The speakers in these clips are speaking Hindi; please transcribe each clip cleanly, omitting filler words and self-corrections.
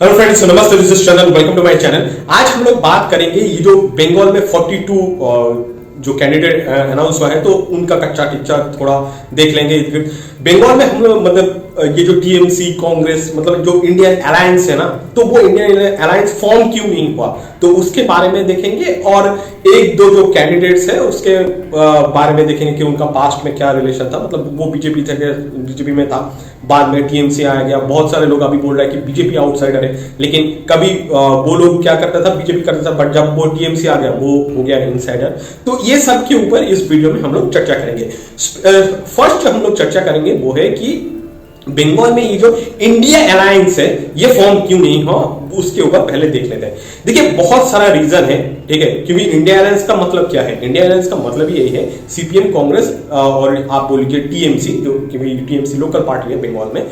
हेलो फ्रेंड्स, नमस्ते, this is Chandan, welcome to my channel. आज हम लोग बात करेंगे ये जो बंगाल में 42 जो कैंडिडेट अनाउंस हुआ है तो उनका कच्चा टिच्चा थोड़ा देख लेंगे। बंगाल में हम लोग मतलब ये जो टीएमसी कांग्रेस मतलब जो इंडियन अलायंस है ना, तो वो इंडियन अलायंस फॉर्म क्यों नहीं हुआ तो उसके बारे में देखेंगे। और एक दो जो कैंडिडेट्स है उसके बारे में देखेंगे कि उनका पास्ट में क्या रिलेशन था। मतलब वो बीजेपी में था, बाद में टीएमसी आ गया। बहुत सारे लोग अभी बोल रहे हैं कि बीजेपी आउटसाइडर है, लेकिन कभी वो लोग क्या करता था, बीजेपी करता था, बट जब वो टीएमसी आ गया वो हो गया इनसाइडर। तो ये सब के ऊपर इस वीडियो में हम लोग चर्चा करेंगे। फर्स्ट हम लोग चर्चा करेंगे वो है कि बंगाल में ये जो इंडिया अलायंस है ये फॉर्म क्यों नहीं हो, उसके ऊपर पहले देख लेते हैं। देखिए, बहुत सारा रीजन है, ठीक है, क्योंकि इंडिया अलायंस का मतलब क्या है। इंडिया अलायंस का मतलब यही है सीपीएम कांग्रेस और आप बोल लीजिए टीएमसी, जो कि टीएमसी लोकल पार्टी है बंगाल में,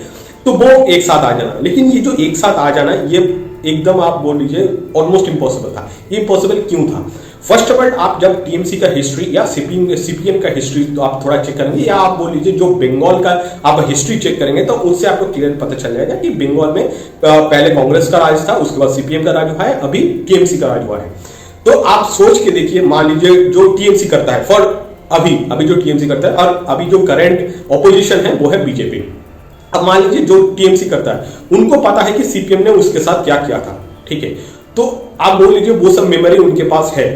तो वो एक साथ आ जाना। लेकिन ये जो एक साथ आ जाना ये एकदम आप बोल लीजिए ऑलमोस्ट इम्पॉसिबल था। ये इम्पॉसिबल क्यों था? फर्स्ट ऑफ ऑल, आप जब टीएमसी का हिस्ट्री या सीपीएम का हिस्ट्री तो आप थोड़ा चेक करेंगे, या आप बोल लीजिए जो बंगाल का आप हिस्ट्री चेक करेंगे तो उससे आपको क्लियर पता चल जाएगा कि बंगाल में पहले कांग्रेस का राज था, उसके बाद सीपीएम का राज हुआ है, अभी टीएमसी का राज हुआ है। तो आप सोच के देखिए, मान लीजिए जो टीएमसी करता है फॉर अभी जो टीएमसी करता है और अभी जो करंट ऑपोजिशन है वो है बीजेपी। अब मान लीजिए जो टीएमसी करता है उनको पता है कि सीपीएम ने उसके साथ क्या किया था, ठीक है, तो आप बोल लीजिए वो सब मेमोरी उनके पास है।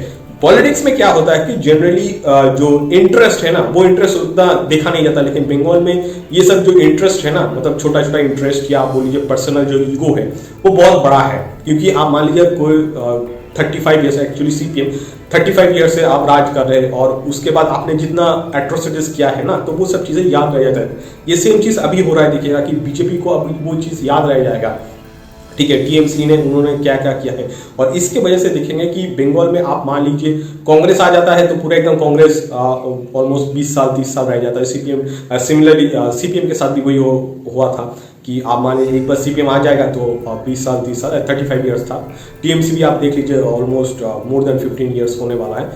पॉलिटिक्स में क्या होता है कि जनरली जो इंटरेस्ट है ना वो इंटरेस्ट उतना देखा नहीं जाता, लेकिन बंगाल में ये सब जो इंटरेस्ट है ना, मतलब छोटा छोटा इंटरेस्ट या आप बोल लीजिए पर्सनल जो ईगो है वो बहुत बड़ा है। क्योंकि आप मान लीजिए कोई 35 ईयर्स, एक्चुअली सीपीएम 35 ईयर से आप राज कर रहे हैं और उसके बाद आपने जितना एट्रोसिटीज किया है ना, तो वो सब चीजें याद रह जाता है। ये सेम चीज अभी हो रहा है, देखिएगा कि बीजेपी को अभी वो चीज याद रह जाएगा, ठीक है, टीएमसी ने उन्होंने क्या क्या किया है। और इसके वजह से देखेंगे कि बंगाल में आप मान लीजिए कांग्रेस आ जाता है तो पूरा एकदम कांग्रेस ऑलमोस्ट 20 साल 30 साल रह जाता है। सीपीएम सिमिलरली सीपीएम के साथ भी वही हुआ था कि आप मान लीजिए एक बार सीपीएम आ जाएगा तो 20 साल 30 साल 35 ईयर्स था। टीएमसी भी आप देख लीजिए ऑलमोस्ट मोर देन 15 ईयर्स होने वाला है,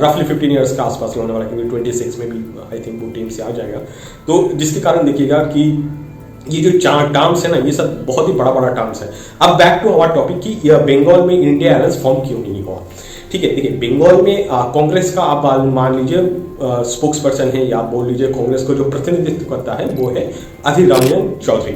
रफली 15 ईयर्स के आसपास होने वाला है, क्योंकि 26 में भी आई थिंक वो टीएमसी आ जाएगा। तो जिसके कारण देखिएगा कि ये जो चार टर्म्स है ना, ये सब बहुत ही बड़ा बड़ा टर्म्स है। अब बैक टू आवर टॉपिक कि बंगाल में इंडिया अलायंस फॉर्म क्यों नहीं हुआ, ठीक है। देखिए, बंगाल में कांग्रेस का आप मान लीजिए स्पोक्स पर्सन है या बोल लीजिए कांग्रेस को जो प्रतिनिधित्व करता है वो है अधीर रंजन चौधरी।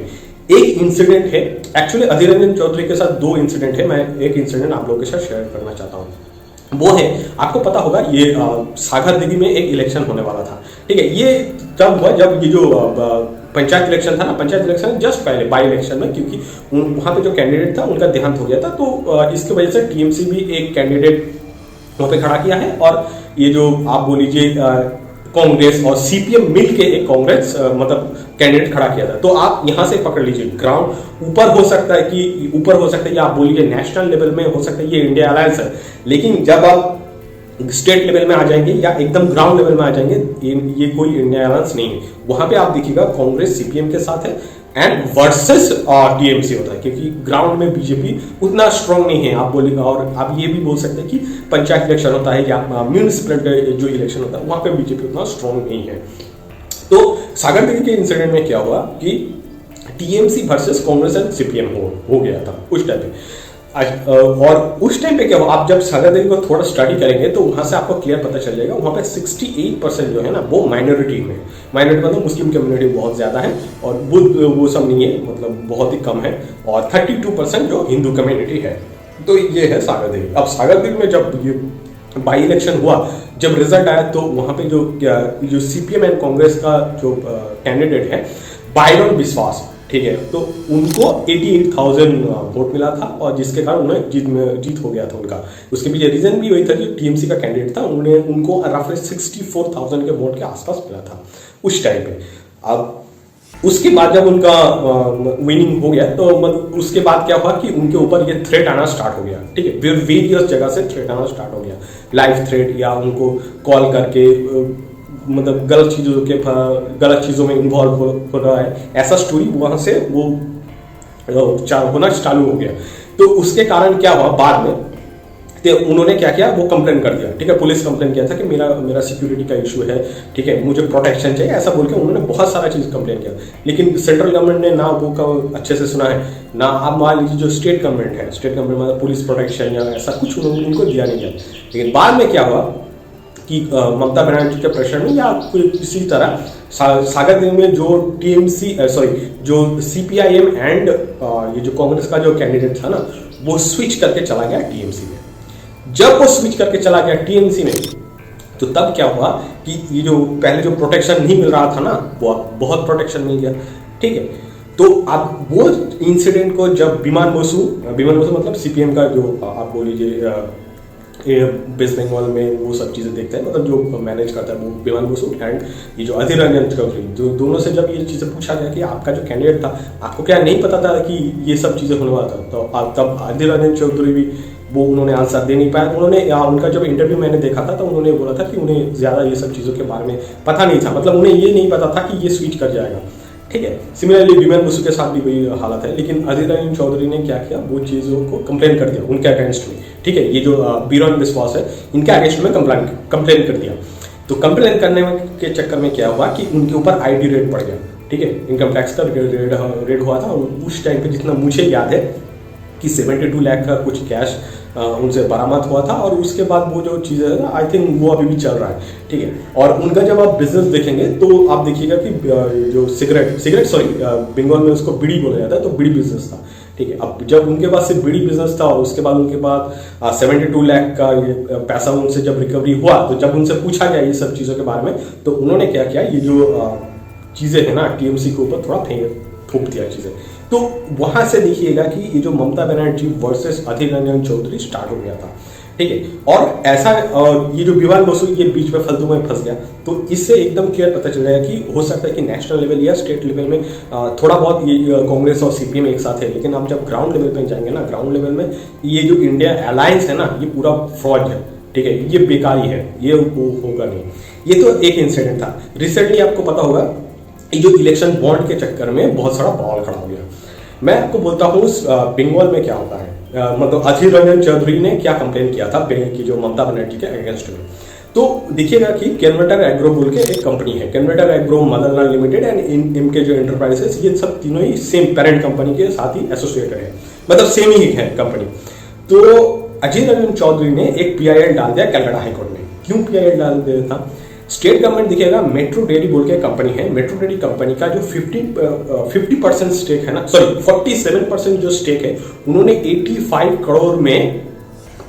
एक इंसिडेंट है, एक्चुअली अधीर रंजन चौधरी के साथ दो इंसिडेंट है, मैं एक इंसिडेंट आप लोगों के साथ शेयर करना चाहता हूँ। वो है, आपको पता होगा ये सागर देवी में एक इलेक्शन होने वाला था, ठीक है। ये तब हुआ जब ये जो पंचायत इलेक्शन था ना, पंचायत इलेक्शन जस्ट पहले बाई इलेक्शन में, क्योंकि वहां पे जो कैंडिडेट था उनका देहांत हो गया था, तो इसकी वजह से टीएमसी भी एक कैंडिडेट वहां पे खड़ा किया है। और ये जो आप बोल लीजिए कांग्रेस और सीपीएम मिल के एक कांग्रेस मतलब कैंडिडेट खड़ा किया था। तो आप यहां से पकड़ लीजिए, ग्राउंड ऊपर हो सकता है कि ऊपर हो सकता है या आप बोल लीजिए नेशनल लेवल में हो सकता है ये इंडिया अलायंस है, लेकिन जब आप स्टेट लेवल में आ जाएंगे या एकदम ग्राउंड लेवल में आ जाएंगे ये कोई इंडिया अलायंस नहीं है। वहां पे आप देखिएगा कांग्रेस सीपीएम के साथ है एंड वर्सेस टीएमसी होता है, क्योंकि ग्राउंड में बीजेपी उतना स्ट्रांग नहीं है आप बोलेगा। और आप ये भी बोल सकते हैं कि पंचायत इलेक्शन होता है या म्यूनिसिपल जो इलेक्शन होता है वहां पे बीजेपी उतना स्ट्रांग नहीं है। तो सागर देवी के इंसिडेंट में क्या हुआ कि TMC versus Congress and CPM हो गया था उस टाइम पे। और उस टाइम पे क्या हुआ, आप जब सागर देवी को थोड़ा स्टडी करेंगे तो वहां से आपको क्लियर पता चल जाएगा, वहां पे 68% जो है ना वो माइनॉरिटी में, माइनॉरिटी मतलब मुस्लिम कम्युनिटी बहुत ज्यादा है और बुद्ध वो सब नहीं है, मतलब बहुत ही कम है। और 32% जो हिंदू कम्युनिटी है। तो ये है सागर देवी। अब सागर देवी में जब ये बाई इलेक्शन हुआ, जब रिजल्ट आया तो वहां पे जो सीपीएम एंड कांग्रेस का जो कैंडिडेट है बायरन बिस्वास, ठीक है, तो उनको 88,000 वोट मिला था और जिसके कारण उन्हें जीत हो गया था उनका। उसके पीछे रीजन भी वही था कि टीएमसी का कैंडिडेट था, उनको रफली 64,000 के वोट के आसपास मिला था उस टाइम पे। अब उसके बाद जब उनका विनिंग हो गया तो उसके बाद क्या हुआ कि उनके ऊपर ये थ्रेट आना स्टार्ट हो गया, ठीक है, वेरियस जगह से थ्रेट आना स्टार्ट हो गया, लाइव थ्रेट या उनको कॉल करके मतलब गलत चीजों में इन्वॉल्व हो रहा है, ऐसा स्टोरी वहां से वो होना चालू हो गया। तो उसके कारण क्या हुआ, बाद में तो उन्होंने क्या किया, वो कंप्लेन कर दिया, ठीक है, पुलिस कंप्लेन किया था कि मेरा सिक्योरिटी का इशू है, ठीक है, मुझे प्रोटेक्शन चाहिए, ऐसा बोल के उन्होंने बहुत सारा चीज़ कंप्लेन किया। लेकिन सेंट्रल गवर्नमेंट ने ना वो का अच्छे से सुना है, ना आप मान लीजिए जो स्टेट गवर्नमेंट है, स्टेट गवर्नमेंट मतलब पुलिस प्रोटेक्शन या ऐसा कुछ उन्होंने उनको दिया नहीं गया। लेकिन बाद में क्या हुआ कि ममता बनर्जी के प्रेशर में या किसी तरह सागर दिन में जो जो CPIM एंड ये जो कांग्रेस का जो कैंडिडेट था ना, वो स्विच करके चला गया TMC में। जब वो स्विच करके चला गया TMC में, तो तब क्या हुआ कि ये जो पहले जो प्रोटेक्शन नहीं मिल रहा था ना, वो बहुत प्रोटेक्शन मिल गया, ठीक है। तो अब वो इंसिडेंट को जब विमान बसु मतलब CPM का जो आप बोल लीजिए वेस्ट बंगाल में वो सब चीज़ें देखते हैं, मतलब जो मैनेज करता है वो विमान बसु एंड ये जो अधीर रंजन चौधरी, जो दोनों से जब ये चीज़ें पूछा गया कि आपका जो कैंडिडेट था, आपको क्या नहीं पता था कि ये सब चीज़ें होने वाला था, तो तब अधीर रंजन चौधरी भी वो उन्होंने आंसर दे नहीं पाया। उन्होंने उनका जब इंटरव्यू मैंने देखा था तो उन्होंने बोला था कि उन्हें ज़्यादा ये सब चीज़ों के बारे में पता नहीं था, मतलब उन्हें ये नहीं पता था कि ये स्विच कर जाएगा, ठीक है। सिमिलरली विमान बसु के साथ भी वही हालत है। लेकिन अधीर रंजन चौधरी ने क्या किया, वो चीज़ों को कंप्लेन कर दिया उनके अगेंस्ट में, ठीक है। ये जो बीरन विश्वास है, इनके अगेंस्ट में कंप्लेन कर दिया। तो कंप्लेन करने के चक्कर में क्या हुआ कि उनके ऊपर ID रेड पड़ गया, ठीक है, इनकम टैक्स का रेड हुआ था। उस टाइम पे जितना मुझे याद है कि 72 लाख का कुछ कैश उनसे बरामद हुआ था। और उसके बाद वो जो चीज़ है आई थिंक वो अभी भी चल रहा है, ठीक है। और उनका जब आप बिजनेस देखेंगे तो आप देखिएगा कि जो बंगाल में उसको बीड़ी बोला जाता है, तो बीड़ी बिजनेस था, ठीक है। अब जब उनके पास सिर्फ बीड़ी बिजनेस था और उसके बाद उनके पास 72 लाख का ये पैसा उनसे जब रिकवरी हुआ, तो जब उनसे पूछा गया ये सब चीज़ों के बारे में, तो उन्होंने क्या किया, ये जो चीज़ें हैं ना TMC के ऊपर थोड़ा थोप दिया चीज़ें। तो वहां से देखिएगा कि ये जो ममता बनर्जी वर्सेस अधीर रंजन चौधरी स्टार्ट हो गया था, ठीक है। और ऐसा ये जो विमान बसु ये बीच में फालतू में फंस गया, तो इससे एकदम क्लियर पता चल जाएगा कि हो सकता है कि नेशनल लेवल या स्टेट लेवल में थोड़ा बहुत ये कांग्रेस और CPM एक साथ है, लेकिन आप जब ग्राउंड लेवल पे जाएंगे ना, ग्राउंड लेवल में ये जो इंडिया अलायंस है ना, ये पूरा फ्रॉड है, ठीक है, ये बेकारी है, ये होगा नहीं। ये तो एक इंसिडेंट था। रिसेंटली आपको पता होगा ये जो इलेक्शन बॉन्ड के चक्कर में बहुत सारा बवाल खड़ा हो गया। मैं आपको बोलता हूँ बंगाल में क्या होता है, मतलब अधीर रंजन चौधरी ने क्या कंप्लेन किया था की जो ममता बनर्जी के अगेंस्ट में। तो देखिएगा कि केनवेटर एग्रो बोल के एक कंपनी है, केनवेटर एग्रो मदनलाल लिमिटेड एंड इनके जो एंटरप्राइजेस, ये सब तीनों ही सेम पेरेंट कंपनी के साथ ही एसोसिएटेड है, मतलब सेम ही है कंपनी। तो अधीर रंजन चौधरी ने एक PIL डाल दिया कलकत्ता हाईकोर्ट में। क्यों PIL डाल दिया था? स्टेट गवर्नमेंट देखिएगा, मेट्रो डेयरी बोल के कंपनी है, मेट्रो डेयरी कंपनी का जो 50% स्टेक है ना, 47% जो स्टेक है, उन्होंने 85 करोड़ में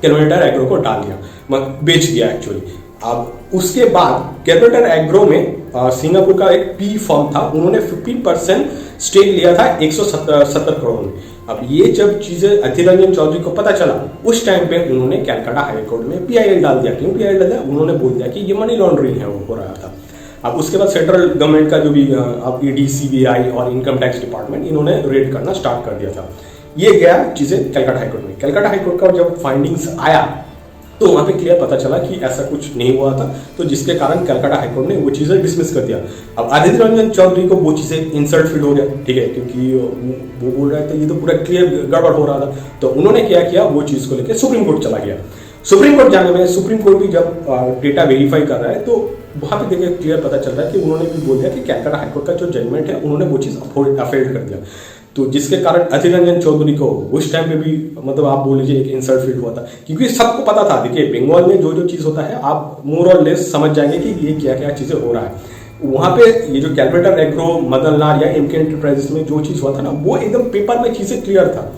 केनवेटर एग्रो को डाल दिया, बेच दिया एक्चुअली। अब उसके बाद केनवेटर एग्रो में सिंगापुर का एक P फर्म था, उन्होंने 15% स्टेक लिया था 170 करोड़ में। अब ये जब चीजें अधीर रंजन चौधरी को पता चला, उस टाइम पे उन्होंने कलकत्ता हाईकोर्ट में PIL डाल दिया। क्यों PIL डाल दिया? उन्होंने बोल दिया कि ये मनी लॉन्ड्रिंग है, हो रहा था। अब उसके बाद सेंट्रल गवर्नमेंट का जो भी अब ED CBI और इनकम टैक्स डिपार्टमेंट, इन्होंने रेड करना स्टार्ट कर दिया था। ये गया चीजें कलकत्ता हाईकोर्ट में। कलकत्ता हाईकोर्ट का जब फाइंडिंग्स आया तो वहां पे क्लियर पता चला कि ऐसा कुछ नहीं हुआ था, तो जिसके कारण कलकत्ता हाईकोर्ट ने वो चीजें डिसमिस कर दिया। अब अधीर रंजन चौधरी को वो चीजें इंसल्ट फील हो गया, ठीक है, क्योंकि वो बोल रहे थे ये तो पूरा क्लियर गड़बड़ हो रहा था। तो उन्होंने क्या किया, वो चीज को लेकर सुप्रीम कोर्ट चला गया। सुप्रीम कोर्ट जाने में सुप्रीम कोर्ट भी जब डेटा वेरीफाई कर रहा है, तो वहां पे देखिए क्लियर पता चल रहा है कि उन्होंने भी बोल दिया कि कलकत्ता हाईकोर्ट का जो जजमेंट है, उन्होंने वो चीज अफेल्ड कर दिया। तो जिसके कारण अधीर रंजन चौधरी को उस टाइम पे भी, मतलब आप बोल लीजिए, एक इंसल्ट फील हुआ था, क्योंकि सबको पता था। देखिए बंगाल में जो चीज होता है, आप मोर और लेस समझ जाएंगे कि ये क्या क्या चीजें हो रहा है। वहां पे ये जो केनवेटर एग्रो, मदनलाल या MK एंटरप्राइजेस में जो चीज हुआ था ना, वो एकदम पेपर में चीजें क्लियर था।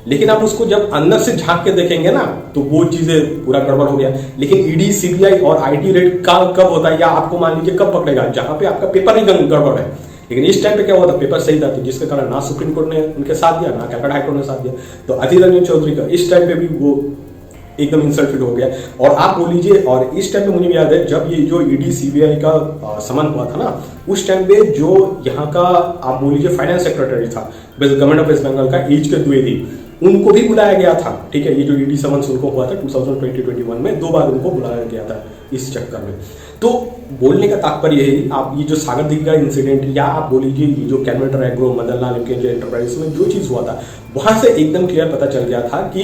लेकिन आप उसको जब अंदर से झांक के देखेंगे ना, तो वो चीजें पूरा गड़बड़ हो गया। लेकिन ED CBI और IT रेड कब होता है, या आपको मान लीजिए कब पकड़ेगा, जहां पे आपका पेपर ही गड़बड़ है। लेकिन इस टाइम पे क्या हुआ था, पेपर सही था, तो जिसके कारण ना सुप्रीम कोर्ट ने उनके साथ दिया, ना कलकत्ता हाईकोर्ट ने साथ दिया। तो अधीर रंजन चौधरी का इस टाइम पे भी वो एकदम इंसल्टेड हो गया। और आप बोल लीजिए, और इस टाइम पे मुझे याद है जब ये जो ED CBI का समन हुआ था ना, उस टाइम पे जो यहाँ का आप बोल लीजिए फाइनेंस सेक्रेटरी था गवर्नमेंट ऑफ वेस्ट बंगाल का, HK द्विवेदी, उनको भी बुलाया गया था, ठीक है। ये जो ED समन्स उनको हुआ था 2020-21 में, 2 बार उनको बुलाया गया था इस चक्कर में। तो बोलने का तात्पर्य है, आप ये जो सागर दिघी का इंसिडेंट, या आप बोल लीजिए ये जो केनवेटर एग्रो, मदनलाल के एंटरप्राइजेस में जो चीज हुआ था, वहां से एकदम क्लियर पता चल गया था कि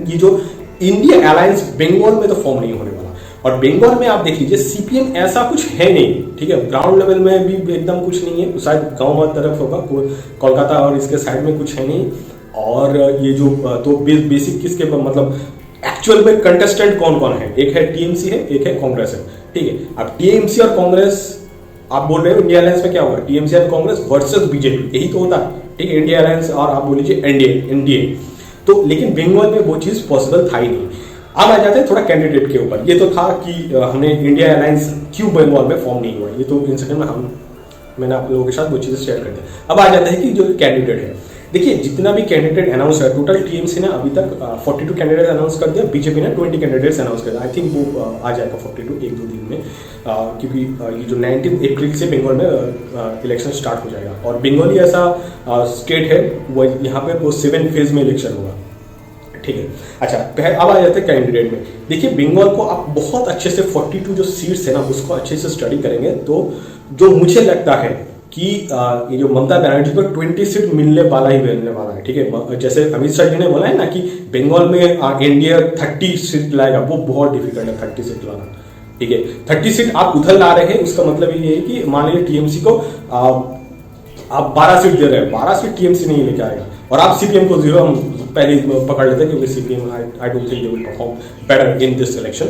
ये जो इंडिया अलायंस बंगाल में तो फॉर्म नहीं होने वाला। और बंगाल में आप देख लीजिए सीपीएम ऐसा कुछ है नहीं, ठीक है, ग्राउंड लेवल में भी एकदम कुछ नहीं है, शायद गांव तरफ होगा, कोलकाता और इसके साइड में कुछ है नहीं। और ये जो तो बेसिक किसके मतलब एक्चुअल में कंटेस्टेंट कौन कौन है, एक है टीएमसी है, एक है कांग्रेस है, ठीक है। अब टीएमसी और कांग्रेस आप बोल रहे हो इंडिया अलायंस में क्या होगा, टीएमसी और कांग्रेस वर्सेस बीजेपी, यही तो होता है, ठीक है, इंडिया अलायंस और आप बोल लीजिए एनडीए। तो लेकिन बंगाल में वो चीज पॉसिबल था ही नहीं। अब आ जाते हैं थोड़ा कैंडिडेट के ऊपर। ये तो था कि हमने इंडिया अलायंस क्यों बंगाल में फॉर्म नहीं हुआ, ये तो इन सेकंड में मैंने आप लोगों के साथ वो चीजें शेयर कर दी। अब आ जाता है कि जो कैंडिडेट है, देखिए जितना भी कैंडिडेट अनाउंस है, टोटल टीएमसी ने अभी तक 42 कैंडिडेट अनाउंस कर दिया, बीजेपी ने 20 कैंडिडेट्स अनाउंस कर दिया। आई थिंक वो आ जाएगा 42 एक दो दिन में, क्योंकि ये जो 19 अप्रैल से बंगाल में इलेक्शन स्टार्ट हो जाएगा। और बंगाल ही ऐसा स्टेट है वो यहाँ पे वो 7 फेज में इलेक्शन होगा, ठीक है। अच्छा, अब आ जाते हैं कैंडिडेट में। देखिए बंगाल को आप बहुत अच्छे से 42 जो सीट्स है ना उसको अच्छे से स्टडी करेंगे तो जो मुझे लगता है कि ये जो ममता बनर्जी को 20 सीट मिलने वाला है, ठीक है। जैसे अमित शाह जी ने बोला है ना कि बंगाल में इंडिया 30 सीट लाएगा, वो बहुत डिफिकल्ट है 30 सीट लाना, ठीक है। 30 सीट आप उधर ला रहे हैं, उसका मतलब ये है कि मान लीजिए टीएमसी को आप 12 सीट दे रहे हैं, 12 सीट टीएमसी नहीं लेके आएगा। और आप सीपीएम को 0 हम पहले पकड़ लेते हैं, क्योंकि CPM I don't think they will perform better in this election.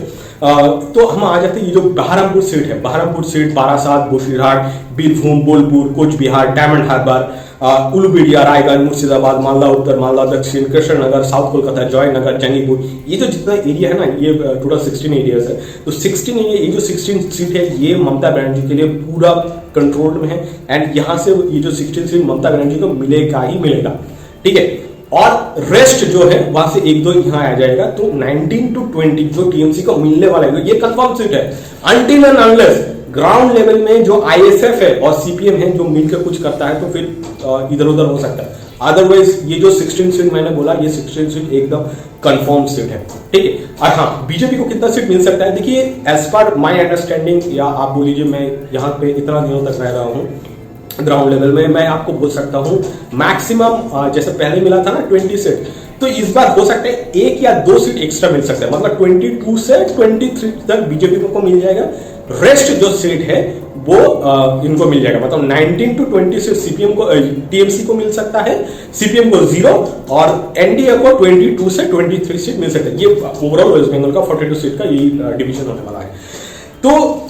तो हम आ जाते हैं ये जो बहरमपुर सीट है, Baharampur seat, Barasat, Basirhat, Birbhum, Bolpur, Cooch Behar, Diamond Harbour, Uluberia, Raigarh, Murshidabad, Malda Uttar, Malda Dakshin, Krishnanagar, South Kolkata, Jaynagar, Jangipur, ये जो जितना एरिया है ना, ये टोटल 16 एरियाज है। तो 16 ये जो 16 सीट है ये ममता बनर्जी के लिए पूरा कंट्रोल में है। एंड यहाँ से ये जो 16 सीट ममता बनर्जी को मिलेगा ही मिलेगा, ठीक है। और रेस्ट जो है वहां से एक दो यहाँ आ जाएगा। तो 19 to 20 जो टीएमसी को मिलने वाला है ये कंफर्म सीट है, until and unless ground level में जो आईएसएफ है और सीपीएम है जो मिलकर कुछ करता है तो फिर इधर उधर हो सकता है। अदरवाइज ये जो 16 सीट मैंने बोला ये 16 सीट एकदम कंफर्म सीट है, ठीक है। और हाँ, बीजेपी को कितना सीट मिल सकता है, देखिए एज पर माई अंडरस्टैंडिंग, या आप बोल लीजिए मैं यहाँ पे इतना दिनों तक रह रहा हूँ ग्राउंड लेवल में, मैं आपको बोल सकता हूँ मैक्सिमम जैसे पहले मिला था ना 20 सीट, तो इस बार हो सकता है 1 या 2 सीट एक्स्ट्रा मिल सकता है, मतलब 22 से 23 तक बीजेपी को मिल जाएगा। रेस्ट जो सीट है वो इनको मिल जाएगा, मतलब 19 to 20 सीट सीपीएम को, टीएमसी को मिल सकता है, सीपीएम को 0 और एनडीए को 22 से 23 सीट मिल सकता है। ये ओवरऑल वेस्ट बंगाल का 42 सीट का यही डिवीजन होने वाला है। तो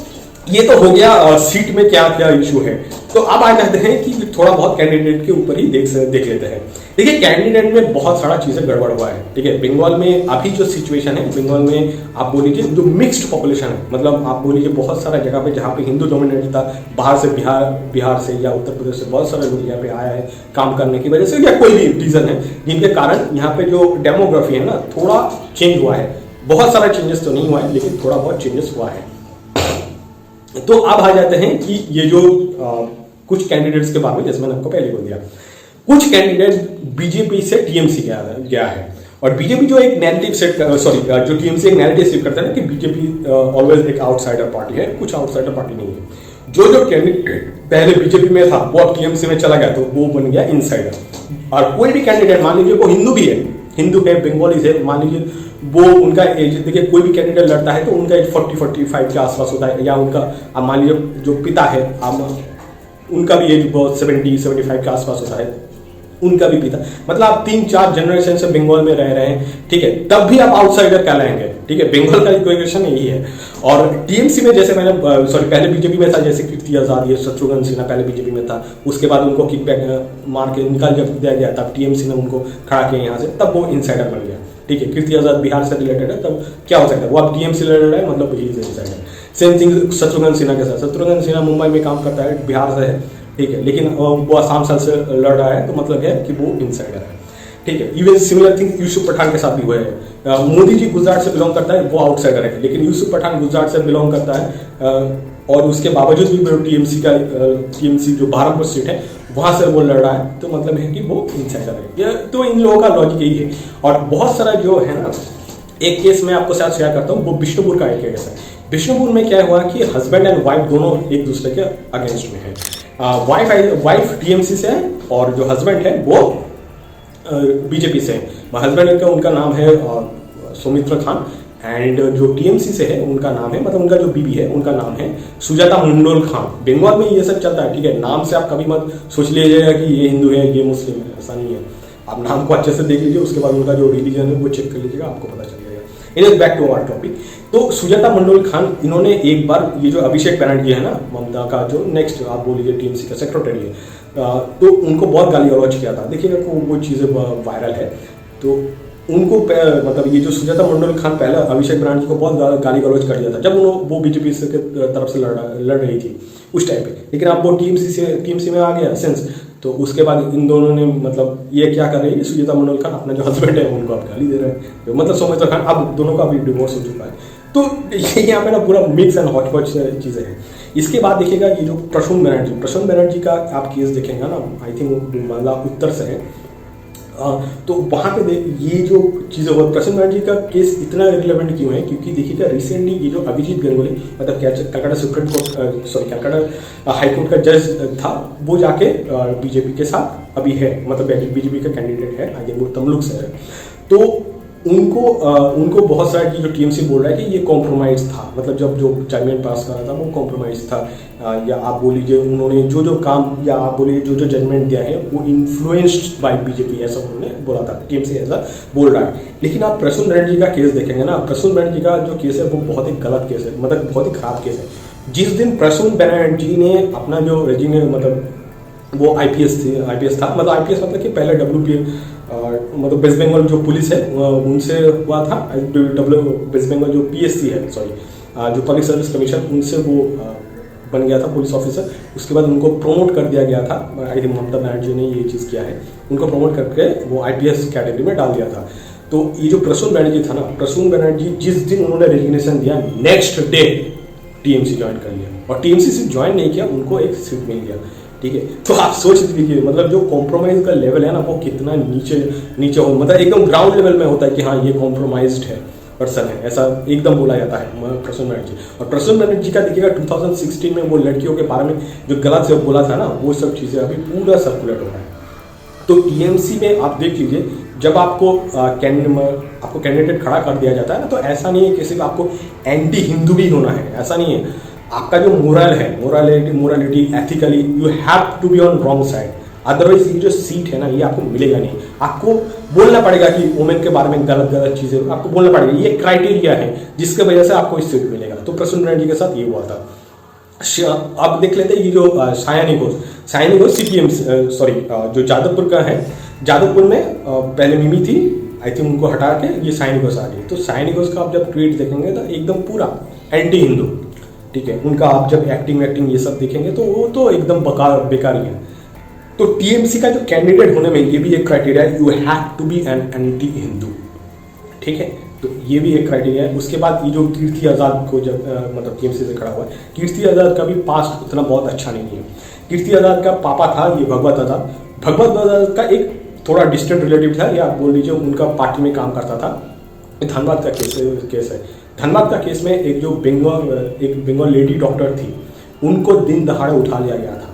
ये तो हो गया सीट में क्या क्या इशू है। तो अब आ जाते हैं कि थोड़ा बहुत कैंडिडेट के ऊपर ही देख लेते हैं। देखिए कैंडिडेट में बहुत सारा चीजें गड़बड़ हुआ है, ठीक है। बंगाल में अभी जो सिचुएशन है, बंगाल में आप बोल लीजिए जो मिक्स्ड पॉपुलेशन है, मतलब आप बोल लीजिए बहुत सारा जगह पे जहाँ पे हिंदू डोमिनेटेड था, बाहर से बिहार से या उत्तर प्रदेश से बहुत सारे लोग यहाँ पे आया है काम करने की वजह से, या कोई भी रीजन है जिनके कारण यहाँ पे जो डेमोग्राफी है ना थोड़ा चेंज हुआ है। बहुत सारा चेंजेस तो नहीं हुआ है लेकिन थोड़ा बहुत चेंजेस हुआ है। तो अब आ जाते हैं कि ये जो कुछ कैंडिडेट्स के बारे में, जैसे मैंने आपको पहले बोल दिया, कुछ कैंडिडेट बीजेपी से टीएमसी गया है। और बीजेपी जो एक नैरेटिव सेट, जो टीएमसी एक नैरेटिव सेट करता है ना कि बीजेपी ऑलवेज एक आउटसाइडर पार्टी है, कुछ आउटसाइडर पार्टी नहीं है। जो कैंडिडेट पहले बीजेपी में था वो अब टीएमसी में चला गया तो वो बन गया इनसाइडर। और कोई भी कैंडिडेट, मान लीजिए वो हिंदू है, बंगाली है, मान लीजिए वो उनका एज, देखिए कोई भी कैंडिडेट लड़ता है तो उनका एज 40-45 के आसपास होता है, या उनका मान लीजिए जो पिता है उनका भी एज बहुत 70-75 के आसपास होता है, उनका भी पिता, मतलब आप 3-4 जनरेशन से बंगाल में रह रहे हैं, ठीक है, तब भी आप आउटसाइडर कहलाएंगे, ठीक है। बंगाल का इक्वेशन यही है। और टीएमसी में जैसे मैंने पहले बीजेपी में था, जैसे कीर्ति आजाद, ये शत्रुघ्न सिन्हा पहले बीजेपी में था, उसके बाद उनको किकबैक मार के निकाल जब दिया गया तब टीएमसी ने उनको खड़ा किया यहाँ से, तब वो इनसाइडर बन गया, ठीक है। कीर्ति आजाद बिहार से रिलेटेड है, तब क्या हो सकता है, वो अब टीएमसी रिलेटेड है, मतलब he insider. Same thing Shatrughan Sinha के साथ, शत्रुघ्न सिन्हा मुंबई में काम करता है, बिहार से है, ठीक है, लेकिन वो आसाम साल से लड़ रहा है, तो मतलब है कि वो इनसाइडर है, ठीक है। Even similar thing Yusuf Pathan के साथ भी हुआ है। मोदी जी गुजरात से बिलोंग करता है, वो आउटसाइडर है, लेकिन यूसुफ पठान गुजरात से बिलोंग करता है और उसके बावजूद भी टीएमसी जो बहरमपुर सीट है वहां से वो लड़ रहा है, तो मतलब है कि वो इनसाइडर है। तो इन लोगों का लॉजिक यही है। और बहुत सारा जो है ना, एक केस मैं आपको साथ शेयर करता हूँ, वो बिष्णुपुर का एक केस है। बिष्णुपुर में क्या हुआ कि हस्बैंड एंड वाइफ दोनों एक दूसरे के अगेंस्ट में है। वाइफ टीएमसी से है और जो हस्बैंड है वो बीजेपी से है। हस्बैंड का उनका नाम है सौमित्र खान, एंड जो टीएमसी से है उनका नाम है, मतलब उनका जो बीबी है उनका नाम है सुजाता मंडोल खान। बंगाल में ये सब चलता है, ठीक है। नाम से आप कभी मत सोच लीजिएगा कि ये हिंदू है ये मुस्लिम है, ऐसा नहीं है। आप नाम को अच्छे से देख लीजिए, उसके बाद उनका जो रिलीजन है वो चेक कर लीजिएगा, आपको पता चल जाएगा। It is back to our topic. तो सुजाता मंडोल खान, इन्होंने एक बार ये जो अभिषेक बनर्जी है ना, ममता का जो नेक्स्ट आप बोल लीजिए टीएमसी का सेक्रेटरी है, तो उनको बहुत गाली गलौज किया था। देखिएगा वो चीज़ें वायरल है। तो उनको मतलब ये जो सुजाता मंडोल खान पहले अभिषेक बनर्जी को बहुत गाली गलौज कर दिया था जब वो बीजेपी से तरफ से लड़ रही थी उस टाइम पे। लेकिन अब वो टीएमसी में आ गया सेंस, तो उसके बाद इन दोनों ने मतलब ये क्या कर रही है, सुजाता मंडोल खान अपना जो हस्बैंड है उनको अब गाली दे रहे हैं, मतलब सौमित्र खान, अब दोनों का भी डिवोर्स हो चुका है। तो ये यहाँ पे ना पूरा मिक्स एंड हॉट पॉट चीज़ें हैं। इसके बाद देखिएगा ये जो प्रसून बनर्जी का आप केस देखेंगे ना, आई थिंक मतलब उत्तर से है, तो वहाँ पे ये जो चीज़ें हुआ, प्रसून बनर्जी का केस इतना रिलेवेंट क्यों है, क्योंकि देखिएगा रिसेंटली ये जो अभिजीत गंगुली, मतलब Calcutta supreme court Calcutta high court का जज था, वो जाके बीजेपी के साथ अभी है, मतलब बीजेपी का कैंडिडेट है, आई थिंक वो तमलुक से है। तो उनको बहुत सारा जो टीएमसी बोल रहा है कि ये कॉम्प्रोमाइज़ था, मतलब जब जो जजमेंट पास कर रहा था वो कॉम्प्रोमाइज़ था, या आप बोल लीजिए उन्होंने जो काम, या आप बोलिए जो जजमेंट दिया है वो इन्फ्लुएंस्ड बाय बीजेपी, ऐसा उन्होंने बोला था, टीएमसी ऐसा बोल रहा है। लेकिन आप प्रसून बनर्जी का केस देखेंगे ना, प्रसून बनर्जी का जो केस है वो बहुत ही गलत केस है, मतलब बहुत ही खराब केस है। जिस दिन प्रसून बनर्जी ने अपना जो रेजिग्ने, मतलब वो आईपीएस था, मतलब आईपीएस मतलब कि पहले WPA मतलब वेस्ट बंगाल जो पुलिस है उनसे हुआ था, वेस्ट बंगाल जो PSC है, सॉरी जो पब्लिक सर्विस कमीशन, उनसे वो बन गया था पुलिस ऑफिसर। उसके बाद उनको प्रमोट कर दिया गया था, आई थिंक ममता बनर्जी ने ये चीज़ किया है, उनको प्रमोट करके वो IPS कैटेगरी में डाल दिया था। तो ये जो प्रसून बनर्जी था ना, प्रसून बनर्जी जिस दिन उन्होंने रेजिग्नेशन दिया, नेक्स्ट डे टीएमसी ज्वाइन कर लिया, और टीएमसी से ज्वाइन नहीं किया, उनको एक सीट मिल गया, ठीक है। तो आप सोच लीजिए, मतलब जो कॉम्प्रोमाइज का लेवल है ना वो कितना नीचे हो, मतलब एकदम ग्राउंड लेवल में होता है कि हाँ ये कॉम्प्रोमाइज्ड है पर्सन है, ऐसा एकदम बोला जाता है प्रसून बनर्जी। और प्रसून बनर्जी का देखिएगा 2016 में वो लड़कियों के बारे में जो गलत से बोला था ना, वो सब चीज़ें अभी पूरा सर्कुलेट हो रहा है। तो टीएमसी में आप देख लीजिए, जब आपको कैंडिडेट खड़ा कर दिया जाता है ना, तो ऐसा नहीं है किसी को आपको एंटी हिंदू भी होना है, ऐसा नहीं है। आपका जो मोरल है, morality ethically you have to be on wrong side, otherwise ये जो सीट है ना ये आपको मिलेगा नहीं। आपको बोलना पड़ेगा कि वुमेन के बारे में गलत चीज़ें आपको बोलना पड़ेगा, ये क्राइटेरिया है जिसके वजह से आपको इस सीट मिलेगा। तो प्रसून बनर्जी के साथ ये हुआ था। अब देख लेते हैं ये जो सायानी घोष CPM सॉरी जो जादवपुर का है, जादवपुर में पहले मिमी थी, आई थिंक उनको हटा के ये सायानी घोष आ गई। तो सायानी घोष का आप जब ट्वीट देखेंगे तो एकदम पूरा एंटी हिंदू, ठीक है। उनका आप जब एक्टिंग ये सब देखेंगे तो वो तो एकदम बेकार ही है। तो टीएमसी का जो कैंडिडेट होने में ये भी एक क्राइटेरिया है, you have to be an anti Hindu, ठीक है। तो ये भी एक क्राइटेरिया है। उसके बाद ये जो कीर्ति आज़ाद को जब मतलब टीएमसी से खड़ा हुआ है, कीर्ति आज़ाद का भी पास्ट उतना बहुत अच्छा नहीं है। कीर्ति आज़ाद का पापा था ये भगवत आज़ाद का एक थोड़ा डिस्टेंट रिलेटिव था, या आप बोल लीजिए उनका पार्टी में काम करता था। धनबाद का केस है। धनबाद का केस में एक बंगाल लेडी डॉक्टर थी, उनको दिन दहाड़े उठा लिया गया था,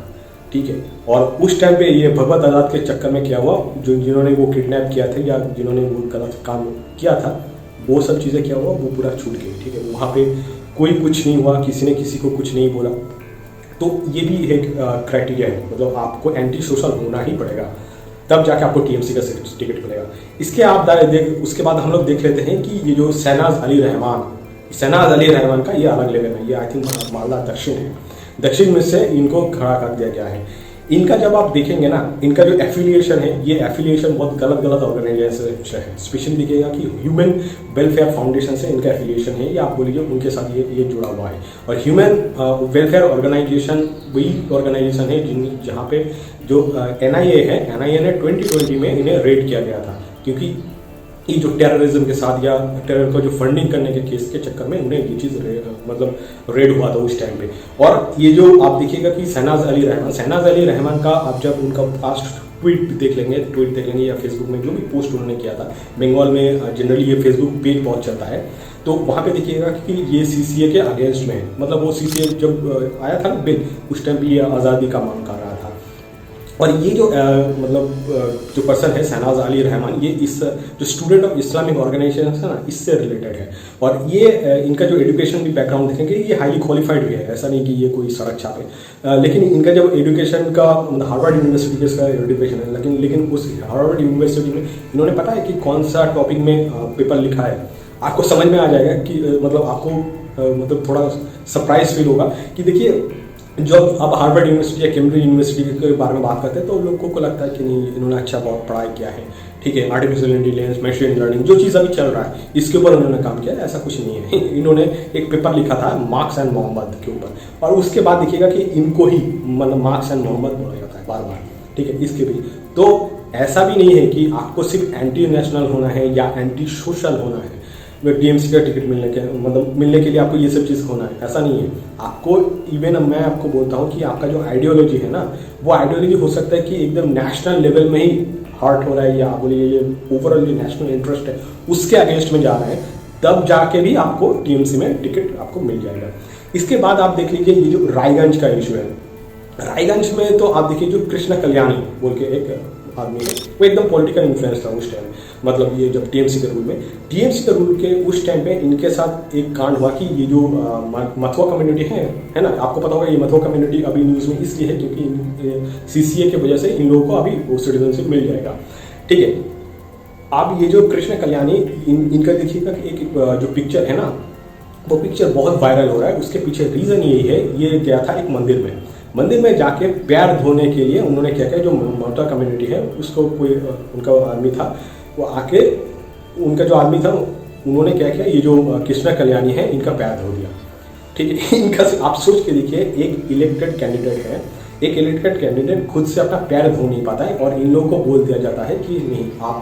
ठीक है। और उस टाइम पे ये भगवत आज़ाद के चक्कर में क्या हुआ, जिन्होंने वो किडनैप किया था या जिन्होंने वो गलत काम किया था, वो सब चीज़ें क्या हुआ, वो पूरा छूट गई, ठीक है। वहाँ पे कोई कुछ नहीं हुआ, किसी ने किसी को कुछ नहीं बोला। तो ये भी एक क्राइटेरिया है, मतलब आपको एंटी सोशल होना ही पड़ेगा, तब जाके आपको टीएमसी का टिकट मिलेगा। उसके बाद हम लोग देख लेते हैं कि ये जो शहनाज अली रहमान का ये अलग लेवल है। ये आई थिंक मालदा दक्षिण में से इनको खड़ा कर दिया गया है। इनका जब आप देखेंगे ना, इनका जो एफिलिएशन है, ये एफिलिएशन बहुत गलत ऑर्गेनाइजेशन से है। स्पेशली दिखेगा कि ह्यूमन वेलफेयर फाउंडेशन से इनका एफिलिएशन है, या आप बोलिए उनके साथ ये जुड़ा हुआ है। और ह्यूमन वेलफेयर ऑर्गेनाइजेशन वही ऑर्गेनाइजेशन है जहाँ पे जो NIA है, NIA ने 2020 में इन्हें रेड किया गया था, क्योंकि ये जो टेररिज्म के साथ या टेरर को जो फंडिंग करने के केस के चक्कर में उन्हें ये चीज़ मतलब रेड हुआ था उस टाइम पे। और ये जो आप देखिएगा कि शहनाज अली रहमान का आप जब उनका पास्ट ट्वीट देख लेंगे या फेसबुक में जो भी पोस्ट उन्होंने किया था, बंगाल में जनरली ये फेसबुक पेज बहुत चलता है, तो वहाँ पे देखिएगा कि ये CCA के अगेंस्ट में है। मतलब वो CCA जब आया था ना बिल, उस टाइम पे ये आज़ादी का मांग कर रहा था। और ये जो जो पर्सन है शहनाज अली रहमान, ये इस जो स्टूडेंट ऑफ इस्लामिक ऑर्गेनाइजेशन है ना, इससे रिलेटेड है। और ये इनका जो एजुकेशन भी बैकग्राउंड देखेंगे, ये हाईली क्वालिफाइड भी है, ऐसा नहीं कि ये कोई सड़क छाप है। लेकिन इनका जब एजुकेशन का हार्वर्ड यूनिवर्सिटी के इसका एजुकेशन है, लेकिन उस हार्वर्ड यूनिवर्सिटी में इन्होंने पता है कि कौन सा टॉपिक में पेपर लिखा है। आपको समझ में आ जाएगा कि आपको थोड़ा सरप्राइज फील होगा कि देखिए, जब आप हार्वर्ड यूनिवर्सिटी या कैम्ब्रिज यूनिवर्सिटी के बारे में बात करते हैं तो लोगों को लगता है कि नहीं, इन्होंने अच्छा बहुत पढ़ाई किया है, ठीक है, आर्टिफिशियल इंटेलिजेंस, मशीन लर्निंग, जो चीज़ अभी चल रहा है इसके ऊपर उन्होंने काम किया है, ऐसा कुछ नहीं है। इन्होंने एक पेपर लिखा था मार्क्स एंड मोहम्मद के ऊपर, और उसके बाद देखिएगा कि इनको ही मार्क्स एंड मोहम्मद बोला जाता है बार बार, ठीक है, इसके भी। तो ऐसा भी नहीं है कि आपको सिर्फ एंटी नेशनल होना है या एंटी सोशल होना है टीएमसी का टिकट मिलने के लिए आपको ये सब चीज़ होना है, ऐसा नहीं है। आपको इवन मैं आपको बोलता हूँ कि आपका जो आइडियोलॉजी है ना, वो आइडियोलॉजी हो सकता है कि एकदम नेशनल लेवल में ही हर्ट हो रहा है, या बोलिए ये ओवरऑल जो नेशनल इंटरेस्ट है उसके अगेंस्ट में जा रहा है, तब जाके भी आपको टीएमसी में टिकट आपको मिल जाएगा। इसके बाद आप देख लीजिए ये जो रायगंज का इशू है, रायगंज में तो आप देखिए जो कृष्ण कल्याणी बोल के एक आदमी है, वो एकदम पॉलिटिकल इन्फ्लुएंस था उस टाइम, ये जब टीएमसी के रूल के उस टाइम पे इनके साथ एक कांड हुआ कि ये जो मथुआ कम्युनिटी है ना, आपको पता होगा ये मथुआ कम्युनिटी अभी न्यूज़ में इसलिए है क्योंकि सीसीए की वजह से इन लोगों को अभी वो सिटीजनशिप मिल जाएगा, ठीक है। अब ये जो कृष्ण कल्याणी इनका देखिएगा कि एक जो पिक्चर है ना, वो पिक्चर बहुत वायरल हो रहा है। उसके पीछे रीज़न यही है, ये गया था एक मंदिर में जाके पैर धोने के लिए उन्होंने क्या किया, जो मथुआ कम्युनिटी है उसको कोई उनका आदमी था, वो आके उनका जो आदमी था उन्होंने क्या किया, ये जो कृष्णा कल्याणी है इनका पैर धो दिया, ठीक है। इनका आप सोच के देखिए, एक इलेक्टेड कैंडिडेट खुद से अपना पैर धो नहीं पाता है, और इन लोगों को बोल दिया जाता है कि नहीं आप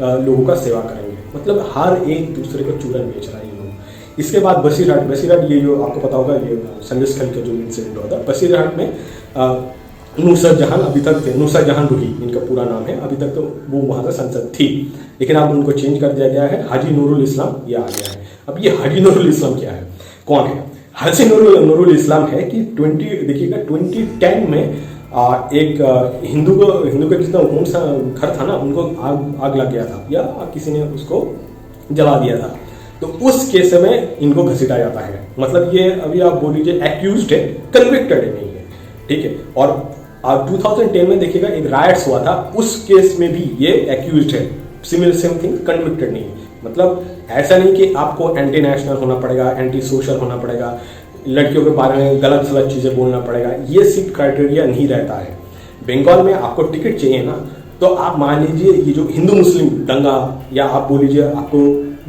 लोगों का सेवा करेंगे, मतलब हर एक दूसरे को चूरन बेच रहा है ये लोग। इसके बाद बसीरहाट, ये जो आपको पता होगा, ये संदेशखल का जो इंसिडेंट हुआ था बसीरहाट में, नुसरत जहां अभी तक थे, नुसरत जहां रूही इनका पूरा नाम है, अभी तक तो वो वहां का सांसद थी, लेकिन अब उनको चेंज कर दिया गया है, हाजी नूरुल इस्लाम ये आ गया है। अब ये हाजी नूरुल इस्लाम क्या है, कौन है? हाजी नूरुल इस्लाम है कि 2010 में एक हिंदू का जितना होम सा घर था ना, उनको आग लग गया था, या किसी ने उसको जला दिया था, तो उस केस में इनको घसीटा जाता है। मतलब ये अभी आप बोल लीजिए एक्यूज्ड है, कन्विक्टेड नहीं है, ठीक है। और 2010 में देखिएगा एक राइट्स हुआ था, उस केस में भी ये एक्यूज्ड है, सेम थिंग, कन्विक्टेड नहीं है। मतलब ऐसा नहीं कि आपको एंटी नेशनल होना पड़ेगा, एंटी सोशल होना पड़ेगा, लड़कियों के बारे में गलत चीज़ें बोलना पड़ेगा, ये सिर्फ क्राइटेरिया नहीं रहता है। बंगाल में आपको टिकट चाहिए ना, तो आप मान लीजिए ये जो हिंदू मुस्लिम दंगा, या आप बोल लीजिए आपको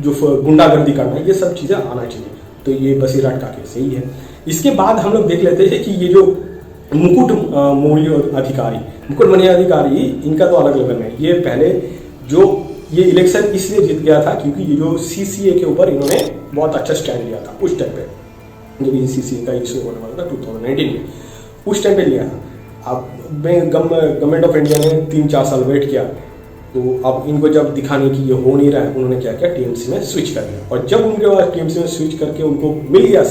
जो गुंडागर्दी करना है, ये सब चीज़ें आना चाहिए। तो ये बसीरहाट का केस यही है। इसके बाद हम लोग देख लेते हैं कि ये जो मुकुटमणि अधिकारी, इनका तो अलग लेवल में, ये पहले जो ये इलेक्शन इसलिए जीत गया था क्योंकि ये जो सीसीए के ऊपर इन्होंने बहुत अच्छा स्टैंड लिया था उस टाइम पे, जब ये सीसीए का इश्यू होने वाला था 2019 में, उस टाइम पे लिया था। अब गवर्नमेंट ऑफ इंडिया ने 3-4 साल वेट किया, तो अब इनको जब दिखाने की ये हो नहीं रहा है, उन्होंने क्या किया, टीएमसी में स्विच कर दिया। और जब उनके पास टीएमसी में स्विच करके उनको मिल गया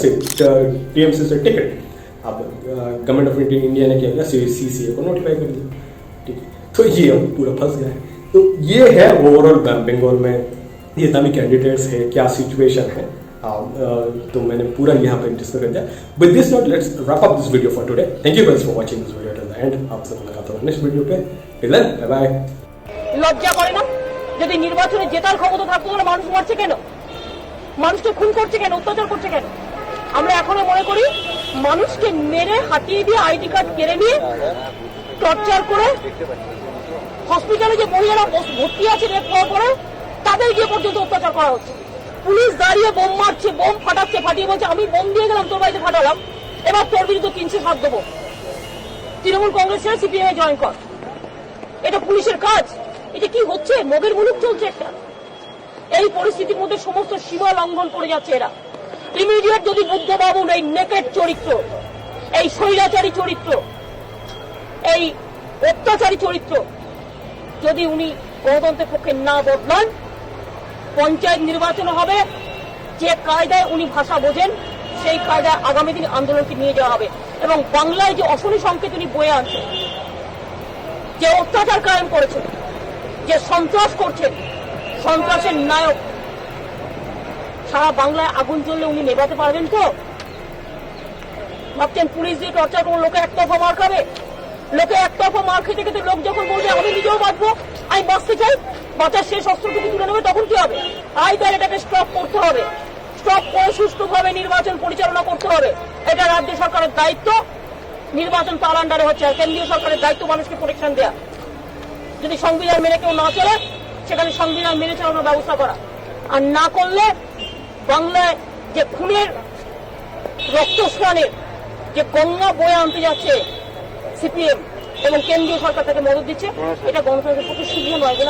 टीएमसी से टिकट, अब गवर्नमेंट ऑफ इंडिया ने क्या किया, सीसीए को नोटिफाई कर दिया, ठीक है। तो ये अब पूरा फंस गया है। तो ये है ओवरऑल बंगाल में ये तभी कैंडिडेट्स है, क्या सिचुएशन है, तो मैंने पूरा यहाँ पे डिस्कस कर दिया। With this note let's wrap up this video for today. Thank you guys for watching this video till the end. आपसे मुलाकात होगा नेक्स्ट वीडियो पे। Till then bye bye. লজ্জা করে না? যদি নির্বাচনে জেতার ক্ষমতা থাকতো তাহলে মানুষ মারছে কেন, মানুষকে খুন করছে কেন, অত্যাচার করছে কেন? আমরা এখনো মনে করি মানুষকে মেরে হাতিয়ে দিয়ে আইডি কার্ড কেড়ে নিয়ে টর্চার করে হসপিটালে যে মহিলারা ভর্তি আছে রেপ হওয়ার পরে তাদের গিয়ে পর্যন্ত অত্যাচার করা হচ্ছে। পুলিশ দাঁড়িয়ে বোম মারছে, বোম ফাটাচ্ছে, ফাটিয়ে বলছে আমি বোম দিয়ে গেলাম তোর বাড়িতে ফাটালাম, এবার তোর বিরুদ্ধে 307 দেবো, তৃণমূল কংগ্রেসের সিপিএমে জয়েন কর। এটা পুলিশের কাজ? এটা কি হচ্ছে? মগের মুলুক চলছে একটা। এই পরিস্থিতির মধ্যে সমস্ত সীমা লঙ্ঘন করে যাচ্ছে এরা। ইমিডিয়েট যদি বুদ্ধবাবুর এই নেকেট চরিত্র, এই স্বৈরাচারী চরিত্র, এই অত্যাচারী চরিত্র যদি উনি গণতন্ত্রের পক্ষে না বদলান, পঞ্চায়েত নির্বাচন হবে, যে কায়দায় উনি ভাষা বোঝেন সেই কায়দায় আগামী দিন আন্দোলনকে নিয়ে যাওয়া হবে। এবং বাংলায় যে অশনি সংকেত উনি বয়ে আনছেন, যে অত্যাচার কায়েম করেছেন, যে সন্ত্রাস করছেন, সন্ত্রাসের নায়ক, সারা বাংলায় আগুন জ্বললে উনি নেভাতে পারবেন তো? ভাবছেন পুলিশ দিয়ে টর্চার করে লোকে একতরফা মার খাবে? লোকে একতরফা মার খেতে খেতে লোক যখন বলবে আমি নিজেও বাঁচবো, আমি বাঁচতে চাই, বাঁচার শেষ অস্ত্রটুকু তুলে নেবে, তখন কি হবে? আইদার এটাকে স্টপ করতে হবে, স্টপ করে সুষ্ঠুভাবে নির্বাচন পরিচালনা করতে হবে। এটা রাজ্য সরকারের দায়িত্ব। নির্বাচন তার আন্ডারে হচ্ছে, আর কেন্দ্রীয় সরকারের দায়িত্ব মানুষকে প্রোটেকশন দেওয়া। যদি সংবিধান মেনে কেউ না চলে, সেখানে সংবিধান মেনে চালানোর ব্যবস্থা করা। আর না করলে বাংলায় যে খুনের, রক্তস্নানের যে গঙ্গা বয়ে আনতে যাচ্ছে সিপিএম এবং কেন্দ্রীয় সরকার তাকে মদত দিচ্ছে, এটা গণতন্ত্রের পক্ষে শুভ নয় বলে